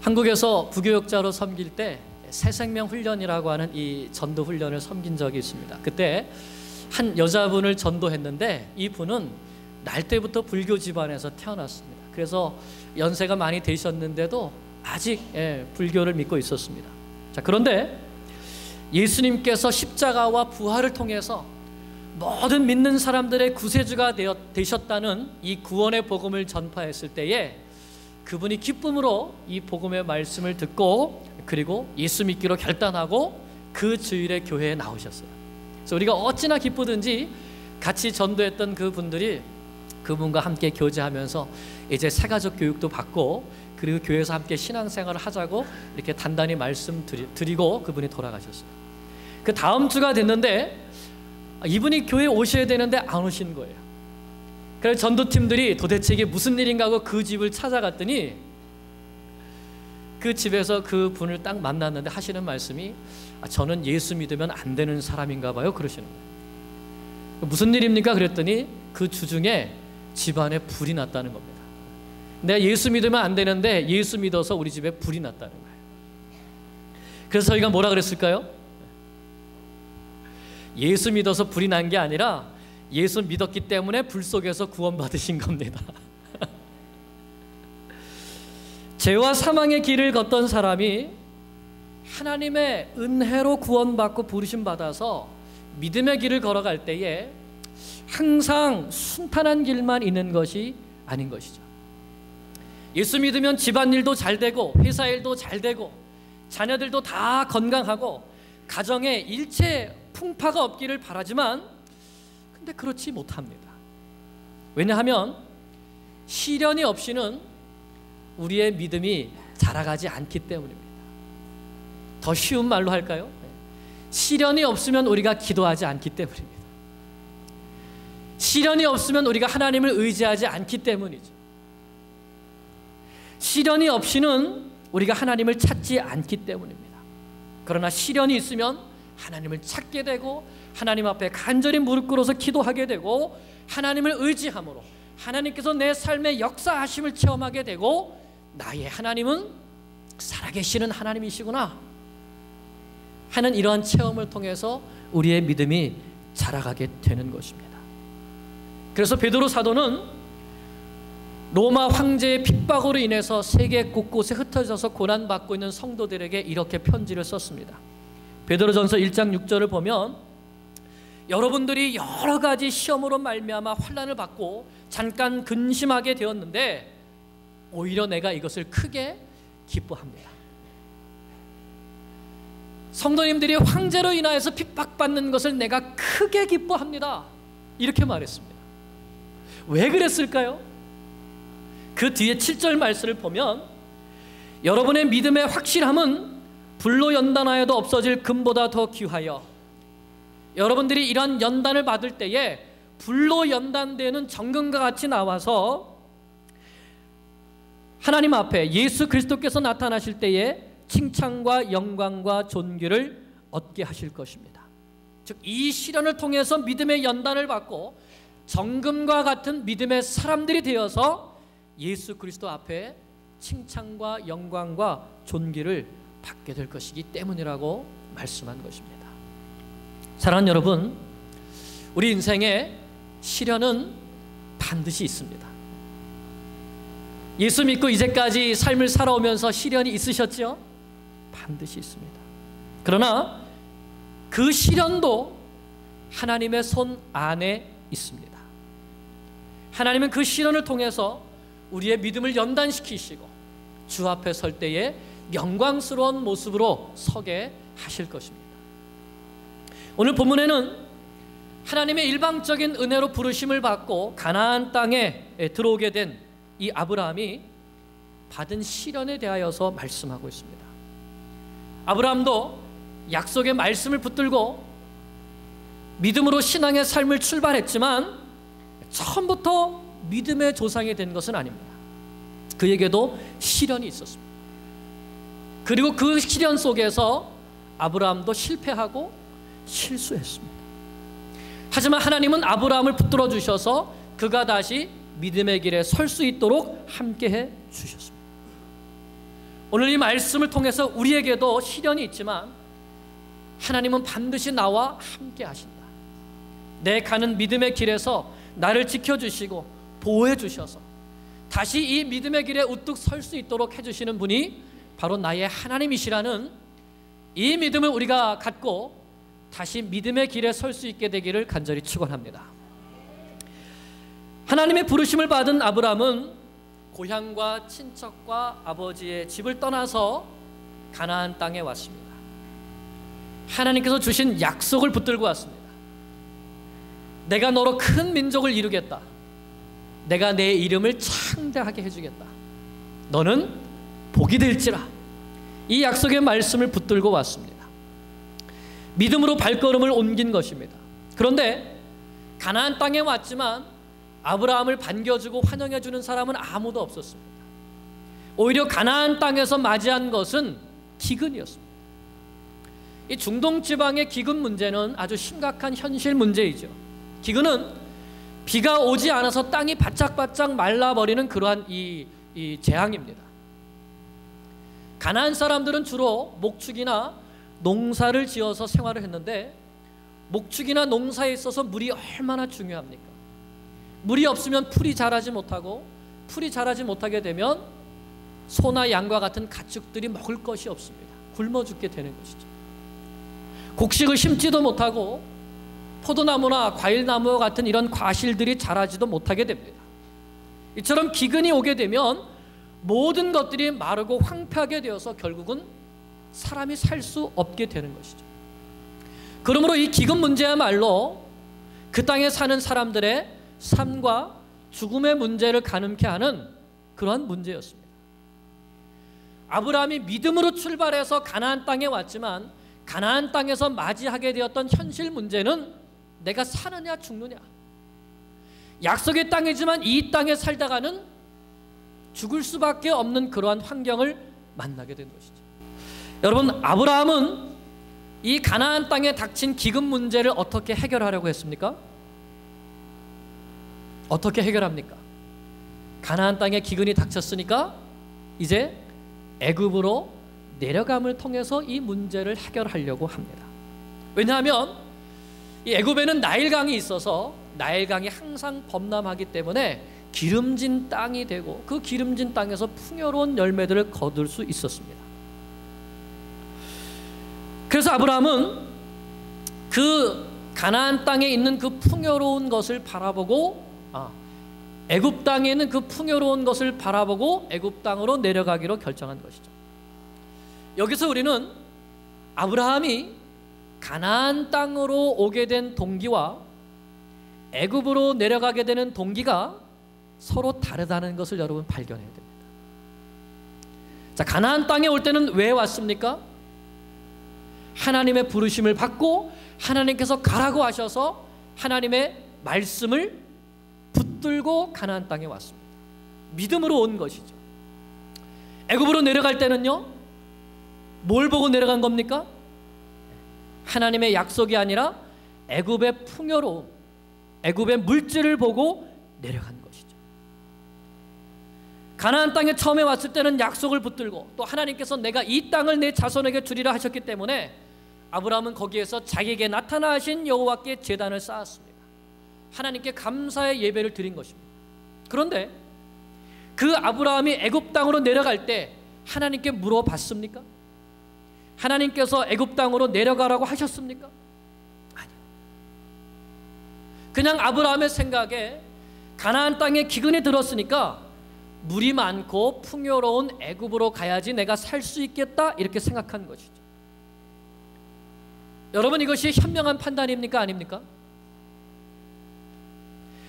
한국에서 부교육자로 섬길 때 새생명 훈련이라고 하는 이 전도 훈련을 섬긴 적이 있습니다. 그때 한 여자분을 전도했는데 이 분은 날 때부터 불교 집안에서 태어났습니다. 그래서 연세가 많이 되셨는데도 아직 불교를 믿고 있었습니다. 자, 그런데 예수님께서 십자가와 부활을 통해서 모든 믿는 사람들의 구세주가 되셨다는 이 구원의 복음을 전파했을 때에 그분이 기쁨으로 이 복음의 말씀을 듣고 그리고 예수 믿기로 결단하고 그 주일에 교회에 나오셨어요. 그래서 우리가 어찌나 기쁘든지 같이 전도했던 그분들이 그분과 함께 교제하면서 이제 새가족 교육도 받고 그리고 교회에서 함께 신앙생활을 하자고 이렇게 단단히 말씀드리고 그분이 돌아가셨어요. 그 다음 주가 됐는데 이분이 교회에 오셔야 되는데 안 오신 거예요. 그래서 전도팀들이 도대체 이게 무슨 일인가 하고 그 집을 찾아갔더니 그 집에서 그 분을 딱 만났는데 하시는 말씀이 저는 예수 믿으면 안 되는 사람인가 봐요 그러시는 거예요. 무슨 일입니까? 그랬더니 그 주중에 집안에 불이 났다는 겁니다. 내가 예수 믿으면 안 되는데 예수 믿어서 우리 집에 불이 났다는 거예요. 그래서 저희가 뭐라 그랬을까요? 예수 믿어서 불이 난 게 아니라 예수 믿었기 때문에 불 속에서 구원받으신 겁니다. 죄와 사망의 길을 걷던 사람이 하나님의 은혜로 구원받고 부르심 받아서 믿음의 길을 걸어갈 때에 항상 순탄한 길만 있는 것이 아닌 것이죠. 예수 믿으면 집안일도 잘 되고 회사 일도 잘 되고 자녀들도 다 건강하고 가정에 일체 풍파가 없기를 바라지만 근데 그렇지 못합니다. 왜냐하면 시련이 없이는 우리의 믿음이 자라가지 않기 때문입니다. 더 쉬운 말로 할까요? 시련이 없으면 우리가 기도하지 않기 때문입니다. 시련이 없으면 우리가 하나님을 의지하지 않기 때문이죠. 시련이 없이는 우리가 하나님을 찾지 않기 때문입니다. 그러나 시련이 있으면 하나님을 찾게 되고 하나님 앞에 간절히 무릎 꿇어서 기도하게 되고 하나님을 의지함으로 하나님께서 내 삶의 역사하심을 체험하게 되고 나의 하나님은 살아계시는 하나님이시구나 하는 이러한 체험을 통해서 우리의 믿음이 자라가게 되는 것입니다. 그래서 베드로 사도는 로마 황제의 핍박으로 인해서 세계 곳곳에 흩어져서 고난받고 있는 성도들에게 이렇게 편지를 썼습니다. 베드로전서 1장 6절을 보면 여러분들이 여러 가지 시험으로 말미암아 환난을 받고 잠깐 근심하게 되었는데 오히려 내가 이것을 크게 기뻐합니다. 성도님들이 황제로 인하여서 핍박받는 것을 내가 크게 기뻐합니다. 이렇게 말했습니다. 왜 그랬을까요? 그 뒤에 7절 말씀을 보면 여러분의 믿음의 확실함은 불로 연단하여도 없어질 금보다 더 귀하여 여러분들이 이런 연단을 받을 때에 불로 연단되는 정금과 같이 나와서 하나님 앞에 예수 그리스도께서 나타나실 때에 칭찬과 영광과 존귀를 얻게 하실 것입니다. 즉 이 시련을 통해서 믿음의 연단을 받고 정금과 같은 믿음의 사람들이 되어서 예수 그리스도 앞에 칭찬과 영광과 존귀를 받게 될 것이기 때문이라고 말씀한 것입니다. 사랑하는 여러분, 우리 인생에 시련은 반드시 있습니다. 예수 믿고 이제까지 삶을 살아오면서 시련이 있으셨죠? 반드시 있습니다. 그러나 그 시련도 하나님의 손 안에 있습니다. 하나님은 그 시련을 통해서 우리의 믿음을 연단시키시고 주 앞에 설 때에 영광스러운 모습으로 서게 하실 것입니다. 오늘 본문에는 하나님의 일방적인 은혜로 부르심을 받고 가나안 땅에 들어오게 된 이 아브라함이 받은 시련에 대하여서 말씀하고 있습니다. 아브라함도 약속의 말씀을 붙들고 믿음으로 신앙의 삶을 출발했지만 처음부터 믿음의 조상이 된 것은 아닙니다. 그에게도 시련이 있었습니다. 그리고 그 시련 속에서 아브라함도 실패하고 실수했습니다. 하지만 하나님은 아브라함을 붙들어 주셔서 그가 다시 믿음의 길에 설 수 있도록 함께해 주셨습니다. 오늘 이 말씀을 통해서 우리에게도 시련이 있지만 하나님은 반드시 나와 함께 하신다. 내 가는 믿음의 길에서 나를 지켜주시고 보호해 주셔서 다시 이 믿음의 길에 우뚝 설 수 있도록 해주시는 분이 바로 나의 하나님이시라는 이 믿음을 우리가 갖고 다시 믿음의 길에 설 수 있게 되기를 간절히 축원합니다. 하나님의 부르심을 받은 아브라함은 고향과 친척과 아버지의 집을 떠나서 가나안 땅에 왔습니다. 하나님께서 주신 약속을 붙들고 왔습니다. 내가 너로 큰 민족을 이루겠다. 내가 내 이름을 창대하게 해주겠다. 너는 복이 될지라. 이 약속의 말씀을 붙들고 왔습니다. 믿음으로 발걸음을 옮긴 것입니다. 그런데 가나안 땅에 왔지만 아브라함을 반겨주고 환영해주는 사람은 아무도 없었습니다. 오히려 가나안 땅에서 맞이한 것은 기근이었습니다. 이 중동 지방의 기근 문제는 아주 심각한 현실 문제이죠. 기근은 비가 오지 않아서 땅이 바짝바짝 말라버리는 그러한 이 재앙입니다. 가나안 사람들은 주로 목축이나 농사를 지어서 생활을 했는데, 목축이나 농사에 있어서 물이 얼마나 중요합니까? 물이 없으면 풀이 자라지 못하고, 풀이 자라지 못하게 되면 소나 양과 같은 가축들이 먹을 것이 없습니다. 굶어 죽게 되는 것이죠. 곡식을 심지도 못하고 포도나무나 과일나무와 같은 이런 과실들이 자라지도 못하게 됩니다. 이처럼 기근이 오게 되면 모든 것들이 마르고 황폐하게 되어서 결국은 사람이 살 수 없게 되는 것이죠. 그러므로 이 기근 문제야말로 그 땅에 사는 사람들의 삶과 죽음의 문제를 가늠케 하는 그러한 문제였습니다. 아브라함이 믿음으로 출발해서 가나안 땅에 왔지만 가나안 땅에서 맞이하게 되었던 현실 문제는 내가 사느냐 죽느냐. 약속의 땅이지만 이 땅에 살다가는 죽을 수밖에 없는 그러한 환경을 만나게 된 것이죠. 여러분, 아브라함은 이 가나안 땅에 닥친 기근 문제를 어떻게 해결하려고 했습니까? 어떻게 해결합니까? 가나안 땅에 기근이 닥쳤으니까 이제 애굽으로 내려감을 통해서 이 문제를 해결하려고 합니다. 왜냐하면 이 애굽에는 나일강이 있어서 나일강이 항상 범람하기 때문에 기름진 땅이 되고 그 기름진 땅에서 풍요로운 열매들을 거둘 수 있었습니다. 그래서 아브라함은 그 가나안 땅에 있는 그 풍요로운 것을 바라보고 애굽 땅에 있는 그 풍요로운 것을 바라보고 애굽 땅으로 내려가기로 결정한 것이죠. 여기서 우리는 아브라함이 가나안 땅으로 오게 된 동기와 애굽으로 내려가게 되는 동기가 서로 다르다는 것을 여러분 발견해야 됩니다. 자, 가나안 땅에 올 때는 왜 왔습니까? 하나님의 부르심을 받고 하나님께서 가라고 하셔서 하나님의 말씀을 붙들고 가나안 땅에 왔습니다. 믿음으로 온 것이죠. 애굽으로 내려갈 때는요, 뭘 보고 내려간 겁니까? 하나님의 약속이 아니라 애굽의 풍요로움, 애굽의 물질을 보고 내려간 것이죠. 가나안 땅에 처음에 왔을 때는 약속을 붙들고 또 하나님께서 내가 이 땅을 내 자손에게 주리라 하셨기 때문에 아브라함은 거기에서 자기에게 나타나신 여호와께 제단을 쌓았습니다. 하나님께 감사의 예배를 드린 것입니다. 그런데 그 아브라함이 애굽 땅으로 내려갈 때 하나님께 물어봤습니까? 하나님께서 애굽 땅으로 내려가라고 하셨습니까? 아니요. 그냥 아브라함의 생각에 가나안 땅에 기근이 들었으니까 물이 많고 풍요로운 애굽으로 가야지 내가 살 수 있겠다, 이렇게 생각한 것이죠. 여러분, 이것이 현명한 판단입니까? 아닙니까?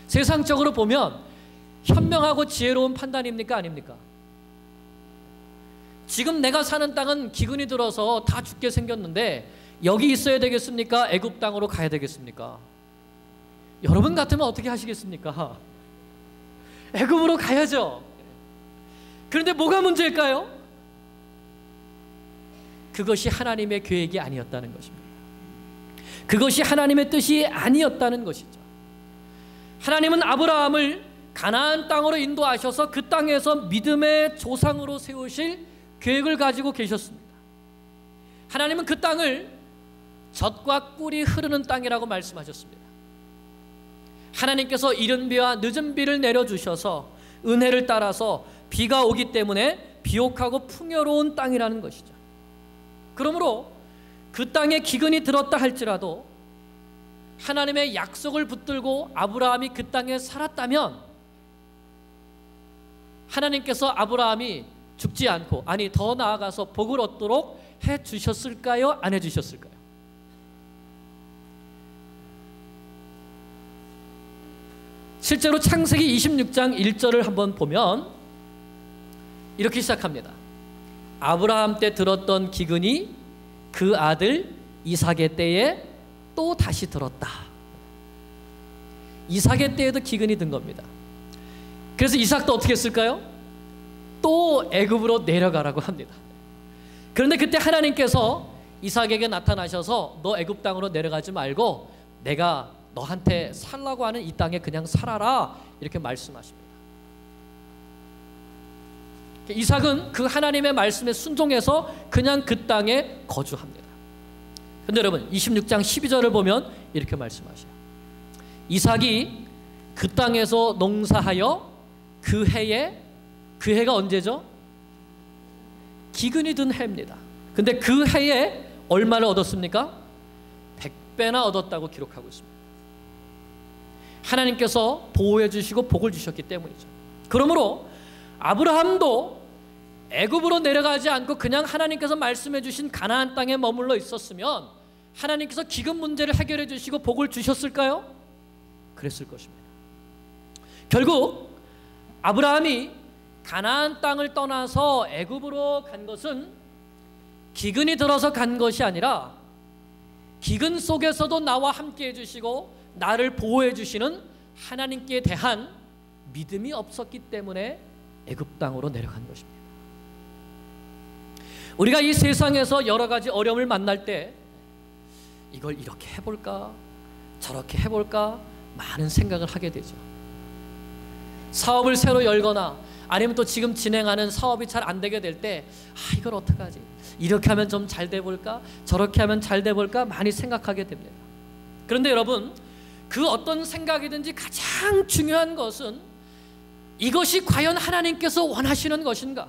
세상적으로 보면 현명하고 지혜로운 판단입니까? 아닙니까? 지금 내가 사는 땅은 기근이 들어서 다 죽게 생겼는데 여기 있어야 되겠습니까? 애굽 땅으로 가야 되겠습니까? 여러분 같으면 어떻게 하시겠습니까? 애굽으로 가야죠. 그런데 뭐가 문제일까요? 그것이 하나님의 계획이 아니었다는 것입니다. 그것이 하나님의 뜻이 아니었다는 것이죠. 하나님은 아브라함을 가나안 땅으로 인도하셔서 그 땅에서 믿음의 조상으로 세우실 계획을 가지고 계셨습니다. 하나님은 그 땅을 젖과 꿀이 흐르는 땅이라고 말씀하셨습니다. 하나님께서 이른 비와 늦은 비를 내려주셔서 은혜를 따라서 비가 오기 때문에 비옥하고 풍요로운 땅이라는 것이죠. 그러므로 그 땅에 기근이 들었다 할지라도 하나님의 약속을 붙들고 아브라함이 그 땅에 살았다면 하나님께서 아브라함이 죽지 않고, 아니 더 나아가서 복을 얻도록 해 주셨을까요? 안 해 주셨을까요? 실제로 창세기 26장 1절을 한번 보면 이렇게 시작합니다. 아브라함 때 들었던 기근이 그 아들 이삭의 때에 또 다시 들었다. 이삭의 때에도 기근이 든 겁니다. 그래서 이삭도 어떻게 했을까요? 또 애굽으로 내려가라고 합니다. 그런데 그때 하나님께서 이삭에게 나타나셔서 너 애굽 땅으로 내려가지 말고 내가 너한테 살라고 하는 이 땅에 그냥 살아라, 이렇게 말씀하십니다. 이삭은 그 하나님의 말씀에 순종해서 그냥 그 땅에 거주합니다. 그런데 여러분 26장 12절을 보면 이렇게 말씀하셔요. 이삭이 그 땅에서 농사하여 그 해에, 그 해가 언제죠? 기근이 든 해입니다. 근데 그 해에 얼마를 얻었습니까? 100배나 얻었다고 기록하고 있습니다. 하나님께서 보호해 주시고 복을 주셨기 때문이죠. 그러므로 아브라함도 애굽으로 내려가지 않고 그냥 하나님께서 말씀해 주신 가나안 땅에 머물러 있었으면 하나님께서 기근 문제를 해결해 주시고 복을 주셨을까요? 그랬을 것입니다. 결국 아브라함이 가나안 땅을 떠나서 애굽으로 간 것은 기근이 들어서 간 것이 아니라 기근 속에서도 나와 함께 해주시고 나를 보호해 주시는 하나님께 대한 믿음이 없었기 때문에 애굽 땅으로 내려간 것입니다. 우리가 이 세상에서 여러 가지 어려움을 만날 때 이걸 이렇게 해볼까 저렇게 해볼까 많은 생각을 하게 되죠. 사업을 새로 열거나 아니면 또 지금 진행하는 사업이 잘 안 되게 될 때 이걸 어떡하지, 이렇게 하면 좀 잘 돼볼까 저렇게 하면 잘 돼볼까 많이 생각하게 됩니다. 그런데 여러분, 그 어떤 생각이든지 가장 중요한 것은 이것이 과연 하나님께서 원하시는 것인가,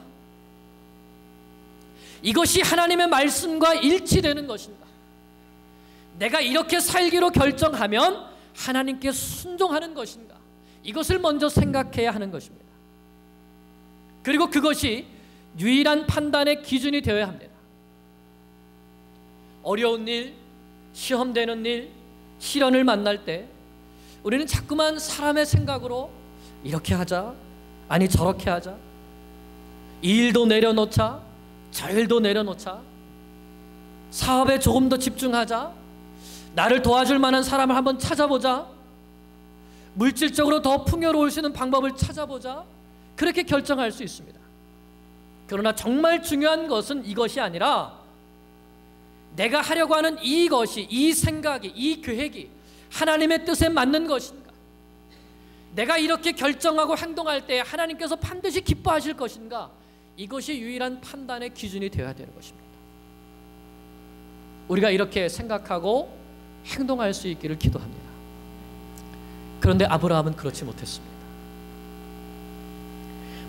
이것이 하나님의 말씀과 일치되는 것인가, 내가 이렇게 살기로 결정하면 하나님께 순종하는 것인가, 이것을 먼저 생각해야 하는 것입니다. 그리고 그것이 유일한 판단의 기준이 되어야 합니다. 어려운 일, 시험되는 일, 시련을 만날 때 우리는 자꾸만 사람의 생각으로 이렇게 하자, 아니 저렇게 하자, 이 일도 내려놓자, 저 일도 내려놓자, 사업에 조금 더 집중하자, 나를 도와줄 만한 사람을 한번 찾아보자, 물질적으로 더 풍요로울 수 있는 방법을 찾아보자, 그렇게 결정할 수 있습니다. 그러나 정말 중요한 것은 이것이 아니라 내가 하려고 하는 이것이, 이 생각이, 이 계획이 하나님의 뜻에 맞는 것인가, 내가 이렇게 결정하고 행동할 때 하나님께서 반드시 기뻐하실 것인가, 이것이 유일한 판단의 기준이 되어야 되는 것입니다. 우리가 이렇게 생각하고 행동할 수 있기를 기도합니다. 그런데 아브라함은 그렇지 못했습니다.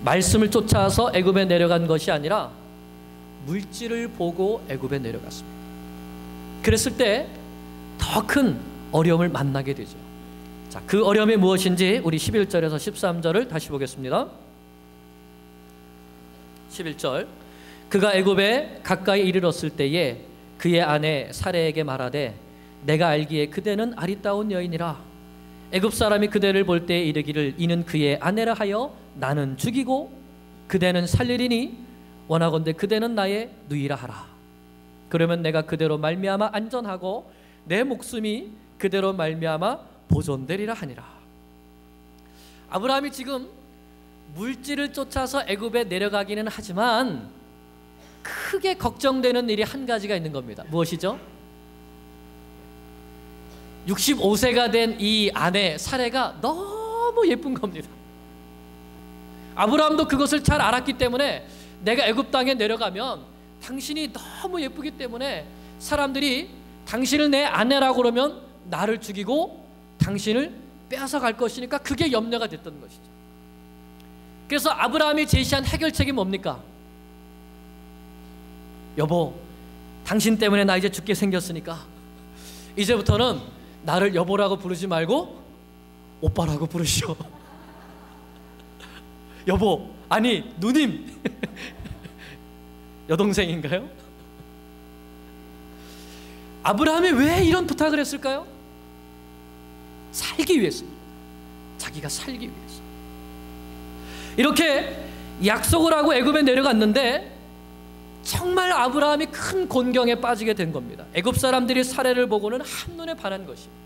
말씀을 쫓아서 애굽에 내려간 것이 아니라 물질을 보고 애굽에 내려갔습니다. 그랬을 때 더 큰 어려움을 만나게 되죠. 자, 그 어려움이 무엇인지 우리 11절에서 13절을 다시 보겠습니다. 11절, 그가 애굽에 가까이 이르렀을 때에 그의 아내 사레에게 말하되 내가 알기에 그대는 아리따운 여인이라 애굽 사람이 그대를 볼 때에 이르기를 이는 그의 아내라 하여 나는 죽이고 그대는 살리리니 원하건대 그대는 나의 누이라 하라. 그러면 내가 그대로 말미암아 안전하고 내 목숨이 그대로 말미암아 보존되리라 하니라. 아브라함이 지금 물질을 쫓아서 애굽에 내려가기는 하지만 크게 걱정되는 일이 한 가지가 있는 겁니다. 무엇이죠? 65세가 된 이 아내 사레가 너무 예쁜 겁니다. 아브라함도 그것을 잘 알았기 때문에 내가 애굽 땅에 내려가면 당신이 너무 예쁘기 때문에 사람들이 당신을 내 아내라고 그러면 나를 죽이고 당신을 빼앗아 갈 것이니까 그게 염려가 됐던 것이죠. 그래서 아브라함이 제시한 해결책이 뭡니까? 여보, 당신 때문에 나 이제 죽게 생겼으니까 이제부터는 나를 여보라고 부르지 말고 오빠라고 부르시오. 여보, 아니 누님. 여동생인가요? 아브라함이 왜 이런 부탁을 했을까요? 살기 위해서입니다. 자기가 살기 위해서. 이렇게 약속을 하고 애굽에 내려갔는데 정말 아브라함이 큰 곤경에 빠지게 된 겁니다. 애굽 사람들이 사례를 보고는 한눈에 반한 것입니다.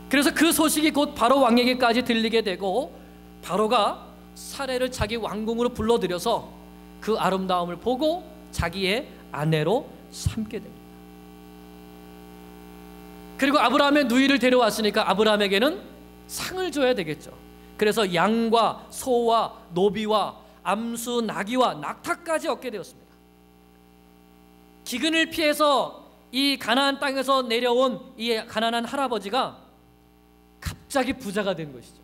그래서 그 소식이 곧 바로 왕에게까지 들리게 되고 바로가 사례를 자기 왕궁으로 불러들여서 그 아름다움을 보고 자기의 아내로 삼게 됩니다. 그리고 아브라함의 누이를 데려왔으니까 아브라함에게는 상을 줘야 되겠죠. 그래서 양과 소와 노비와 암수, 나귀와 낙타까지 얻게 되었습니다. 기근을 피해서 이 가나안 땅에서 내려온 이 가난한 할아버지가 갑자기 부자가 된 것이죠.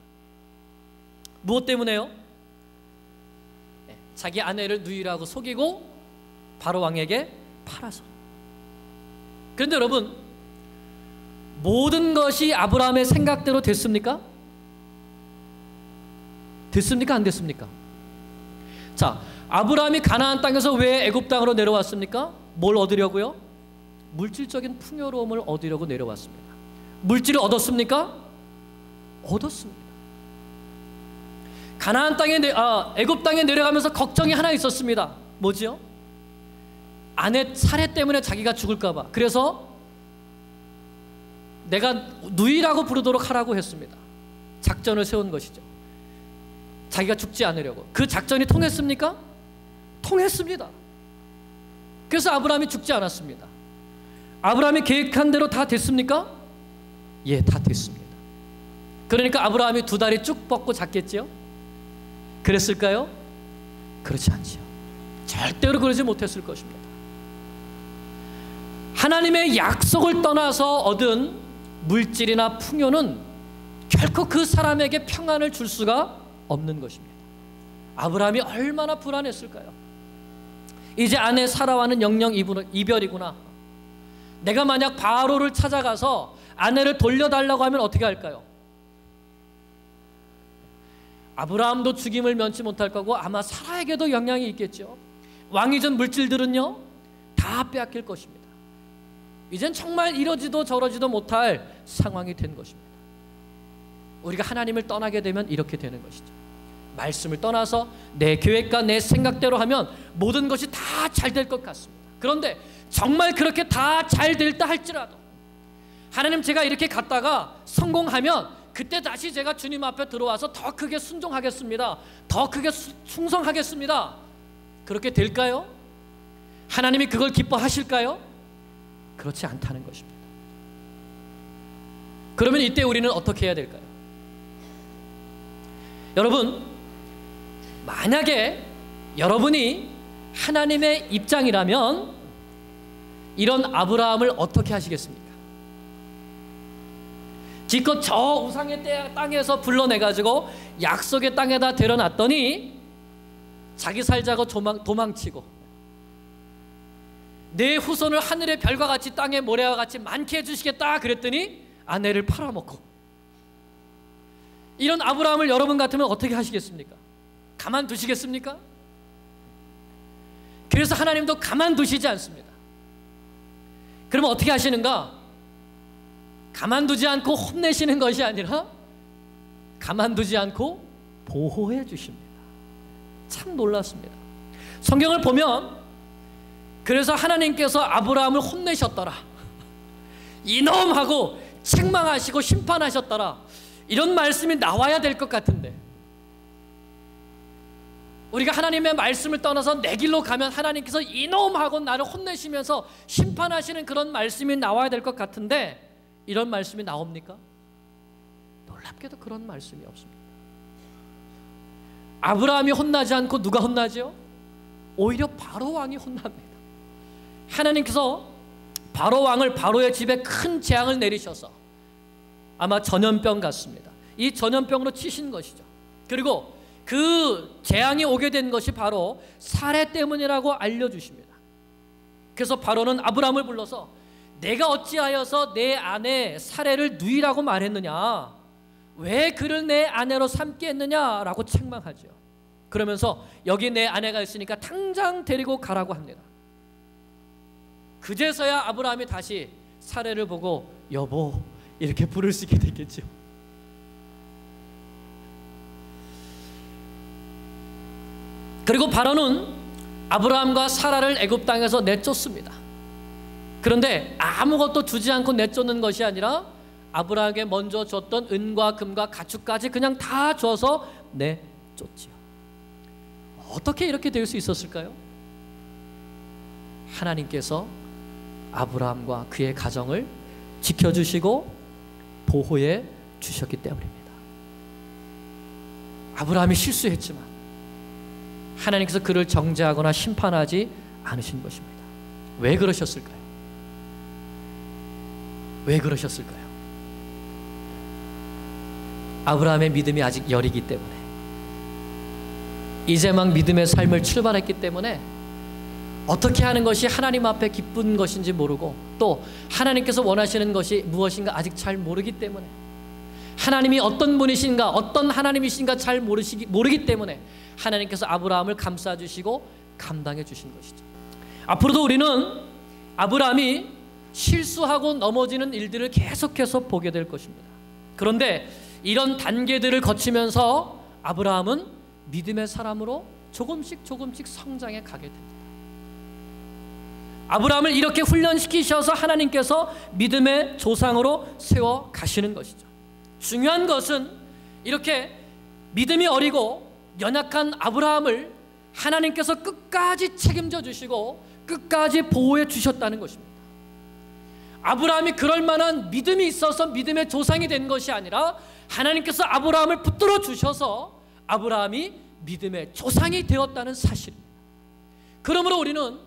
무엇 때문에요? 자기 아내를 누이라고 속이고 바로 왕에게 팔아서. 그런데 여러분, 모든 것이 아브라함의 생각대로 됐습니까? 됐습니까? 안 됐습니까? 자, 아브라함이 가나안 땅에서 왜 애굽 땅으로 내려왔습니까? 뭘 얻으려고요? 물질적인 풍요로움을 얻으려고 내려왔습니다. 물질을 얻었습니까? 얻었습니다. 가나안 땅에 애굽 땅에 내려가면서 걱정이 하나 있었습니다. 뭐지요? 아내 살해 때문에 자기가 죽을까 봐. 그래서 내가 누이라고 부르도록 하라고 했습니다. 작전을 세운 것이죠. 자기가 죽지 않으려고. 그 작전이 통했습니까? 통했습니다. 그래서 아브라함이 죽지 않았습니다. 아브라함이 계획한 대로 다 됐습니까? 예, 다 됐습니다. 그러니까 아브라함이 두 다리 쭉 뻗고 잤겠지요? 그랬을까요? 그렇지 않지요. 절대로 그러지 못했을 것입니다. 하나님의 약속을 떠나서 얻은 물질이나 풍요는 결코 그 사람에게 평안을 줄 수가 없는 것입니다. 아브라함이 얼마나 불안했을까요? 이제 아내 사라와는 영영 이별이구나. 내가 만약 바로를 찾아가서 아내를 돌려달라고 하면 어떻게 할까요? 아브라함도 죽임을 면치 못할 거고 아마 사라에게도 영향이 있겠죠. 왕이 준 물질들은요 다 빼앗길 것입니다. 이젠 정말 이러지도 저러지도 못할 상황이 된 것입니다. 우리가 하나님을 떠나게 되면 이렇게 되는 것이죠. 말씀을 떠나서 내 계획과 내 생각대로 하면 모든 것이 다 잘 될 것 같습니다. 그런데 정말 그렇게 다 잘 될다 할지라도 하나님, 제가 이렇게 갔다가 성공하면 그때 다시 제가 주님 앞에 들어와서 더 크게 순종하겠습니다. 더 크게 충성하겠습니다. 그렇게 될까요? 하나님이 그걸 기뻐하실까요? 그렇지 않다는 것입니다. 그러면 이때 우리는 어떻게 해야 될까요? 여러분, 만약에 여러분이 하나님의 입장이라면 이런 아브라함을 어떻게 하시겠습니까? 기껏 저 우상의 땅에서 불러내가지고 약속의 땅에다 데려놨더니 자기 살자고 도망치고 내 후손을 하늘의 별과 같이 땅의 모래와 같이 많게 해주시겠다 그랬더니 아내를 팔아먹고. 이런 아브라함을 여러분 같으면 어떻게 하시겠습니까? 가만두시겠습니까? 그래서 하나님도 가만두시지 않습니다. 그러면 어떻게 하시는가? 가만두지 않고 혼내시는 것이 아니라 가만두지 않고 보호해 주십니다. 참 놀랐습니다. 성경을 보면 그래서 하나님께서 아브라함을 혼내셨더라, 이놈하고 책망하시고 심판하셨더라, 이런 말씀이 나와야 될 것 같은데 우리가 하나님의 말씀을 떠나서 내 길로 가면 하나님께서 이놈하고 나를 혼내시면서 심판하시는 그런 말씀이 나와야 될 것 같은데 이런 말씀이 나옵니까? 놀랍게도 그런 말씀이 없습니다. 아브라함이 혼나지 않고 누가 혼나죠? 오히려 바로 왕이 혼납니다. 하나님께서 바로 왕을 바로의 집에 큰 재앙을 내리셔서 아마 전염병 같습니다. 이 전염병으로 치신 것이죠. 그리고 그 재앙이 오게 된 것이 바로 살해 때문이라고 알려주십니다. 그래서 바로는 아브라함을 불러서 내가 어찌하여서 내 아내 사레를 누이라고 말했느냐, 왜 그를 내 아내로 삼게 했느냐라고 책망하죠. 그러면서 여기 내 아내가 있으니까 당장 데리고 가라고 합니다. 그제서야 아브라함이 다시 사레를 보고 여보 이렇게 부를 수 있게 됐겠죠. 그리고 바로는 아브라함과 사라를 애굽 땅에서 내쫓습니다. 그런데 아무것도 주지 않고 내쫓는 것이 아니라 아브라함에게 먼저 줬던 은과 금과 가축까지 그냥 다 줘서 내쫓지요. 어떻게 이렇게 될 수 있었을까요? 하나님께서 아브라함과 그의 가정을 지켜주시고 보호해 주셨기 때문입니다. 아브라함이 실수했지만 하나님께서 그를 정죄하거나 심판하지 않으신 것입니다. 왜 그러셨을까요? 왜 그러셨을까요? 아브라함의 믿음이 아직 여리기 때문에, 이제 막 믿음의 삶을 출발했기 때문에 어떻게 하는 것이 하나님 앞에 기쁜 것인지 모르고, 또 하나님께서 원하시는 것이 무엇인가 아직 잘 모르기 때문에, 하나님이 어떤 분이신가, 어떤 하나님이신가 잘 모르기 때문에 하나님께서 아브라함을 감싸주시고 감당해 주신 것이죠. 앞으로도 우리는 아브라함이 실수하고 넘어지는 일들을 계속해서 보게 될 것입니다. 그런데 이런 단계들을 거치면서 아브라함은 믿음의 사람으로 조금씩 성장해 가게 됩니다. 아브라함을 이렇게 훈련시키셔서 하나님께서 믿음의 조상으로 세워 가시는 것이죠. 중요한 것은 이렇게 믿음이 어리고 연약한 아브라함을 하나님께서 끝까지 책임져 주시고 끝까지 보호해 주셨다는 것입니다. 아브라함이 그럴 만한 믿음이 있어서 믿음의 조상이 된 것이 아니라 하나님께서 아브라함을 붙들어 주셔서 아브라함이 믿음의 조상이 되었다는 사실입니다. 그러므로 우리는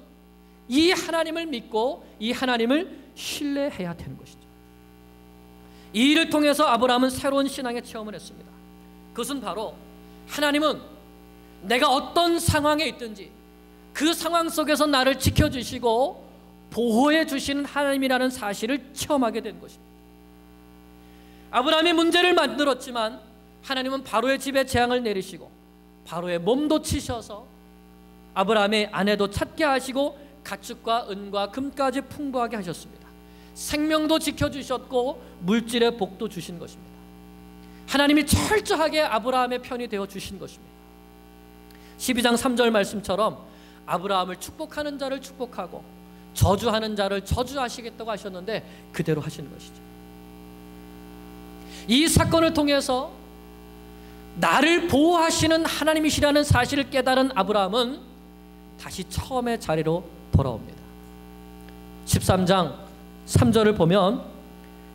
이 하나님을 믿고 이 하나님을 신뢰해야 되는 것이죠. 이 일을 통해서 아브라함은 새로운 신앙의 체험을 했습니다. 그것은 바로 하나님은 내가 어떤 상황에 있든지 그 상황 속에서 나를 지켜주시고 보호해 주시는 하나님이라는 사실을 체험하게 된 것입니다. 아브라함이 문제를 만들었지만 하나님은 바로의 집에 재앙을 내리시고 바로의 몸도 치셔서 아브라함의 아내도 찾게 하시고 가축과 은과 금까지 풍부하게 하셨습니다. 생명도 지켜주셨고 물질의 복도 주신 것입니다. 하나님이 철저하게 아브라함의 편이 되어 주신 것입니다. 12장 3절 말씀처럼 아브라함을 축복하는 자를 축복하고 저주하는 자를 저주하시겠다고 하셨는데 그대로 하시는 것이죠. 이 사건을 통해서 나를 보호하시는 하나님이시라는 사실을 깨달은 아브라함은 다시 처음의 자리로 돌아옵니다. 13장 3절을 보면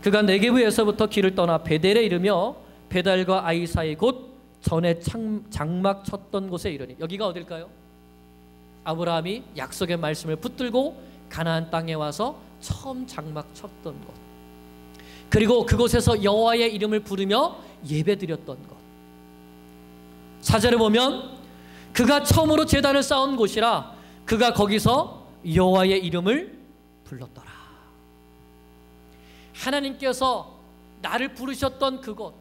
그가 네게브에서부터 길을 떠나 베델에 이르며 베달과 아이 사이 곧 전에 장막 쳤던 곳에 이르니, 여기가 어딜까요? 아브라함이 약속의 말씀을 붙들고 가나안 땅에 와서 처음 장막 쳤던 곳, 그리고 그곳에서 여호와의 이름을 부르며 예배드렸던 것. 4절에 보면 그가 처음으로 제단을 쌓은 곳이라 그가 거기서 여호와의 이름을 불렀더라. 하나님께서 나를 부르셨던 그곳,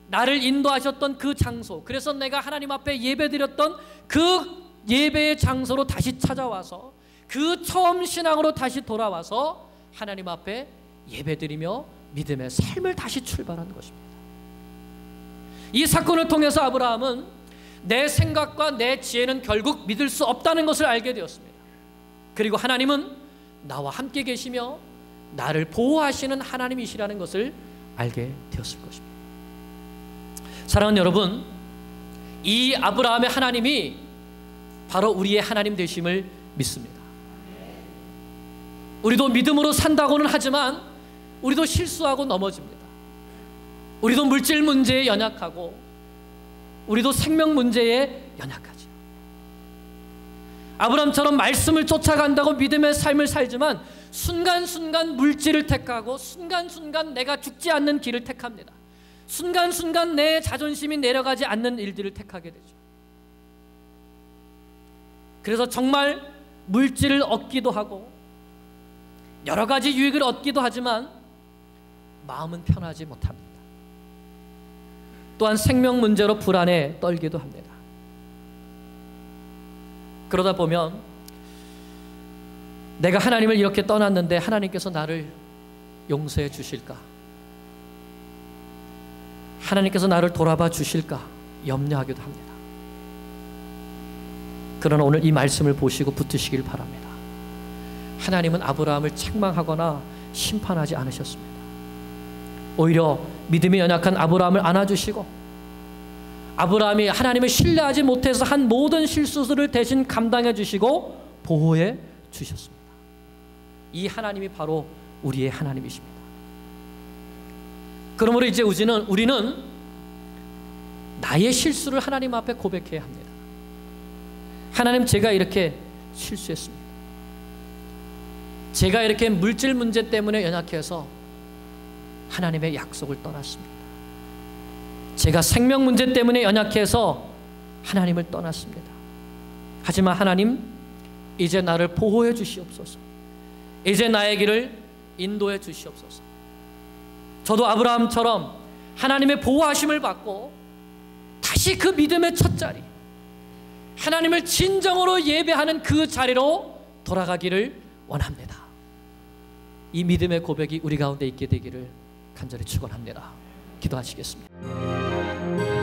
나를 인도하셨던 그 장소, 그래서 내가 하나님 앞에 예배드렸던 그 예배의 장소로 다시 찾아와서 그 처음 신앙으로 다시 돌아와서 하나님 앞에 예배드리며 믿음의 삶을 다시 출발한 것입니다. 이 사건을 통해서 아브라함은 내 생각과 내 지혜는 결국 믿을 수 없다는 것을 알게 되었습니다. 그리고 하나님은 나와 함께 계시며 나를 보호하시는 하나님이시라는 것을 알게 되었을 것입니다. 사랑하는 여러분, 이 아브라함의 하나님이 바로 우리의 하나님 되심을 믿습니다. 우리도 믿음으로 산다고는 하지만 우리도 실수하고 넘어집니다. 우리도 물질 문제에 연약하고 우리도 생명 문제에 연약하죠. 아브라함처럼 말씀을 쫓아간다고 믿음의 삶을 살지만 순간순간 물질을 택하고 순간순간 내가 죽지 않는 길을 택합니다. 순간순간 내 자존심이 내려가지 않는 일들을 택하게 되죠. 그래서 정말 물질을 얻기도 하고 여러 가지 유익을 얻기도 하지만 마음은 편하지 못합니다. 또한 생명 문제로 불안에 떨기도 합니다. 그러다 보면 내가 하나님을 이렇게 떠났는데 하나님께서 나를 용서해 주실까? 하나님께서 나를 돌아봐 주실까? 염려하기도 합니다. 그러나 오늘 이 말씀을 보시고 붙드시길 바랍니다. 하나님은 아브라함을 책망하거나 심판하지 않으셨습니다. 오히려 믿음이 연약한 아브라함을 안아주시고 아브라함이 하나님을 신뢰하지 못해서 한 모든 실수들을 대신 감당해 주시고 보호해 주셨습니다. 이 하나님이 바로 우리의 하나님이십니다. 그러므로 이제 우리는 나의 실수를 하나님 앞에 고백해야 합니다. 하나님, 제가 이렇게 실수했습니다. 제가 이렇게 물질 문제 때문에 연약해서 하나님의 약속을 떠났습니다. 제가 생명 문제 때문에 연약해서 하나님을 떠났습니다. 하지만 하나님, 이제 나를 보호해 주시옵소서. 이제 나의 길을 인도해 주시옵소서. 저도 아브라함처럼 하나님의 보호하심을 받고 다시 그 믿음의 첫자리, 하나님을 진정으로 예배하는 그 자리로 돌아가기를 원합니다. 이 믿음의 고백이 우리 가운데 있게 되기를 간절히 축원합니다. 기도하시겠습니다.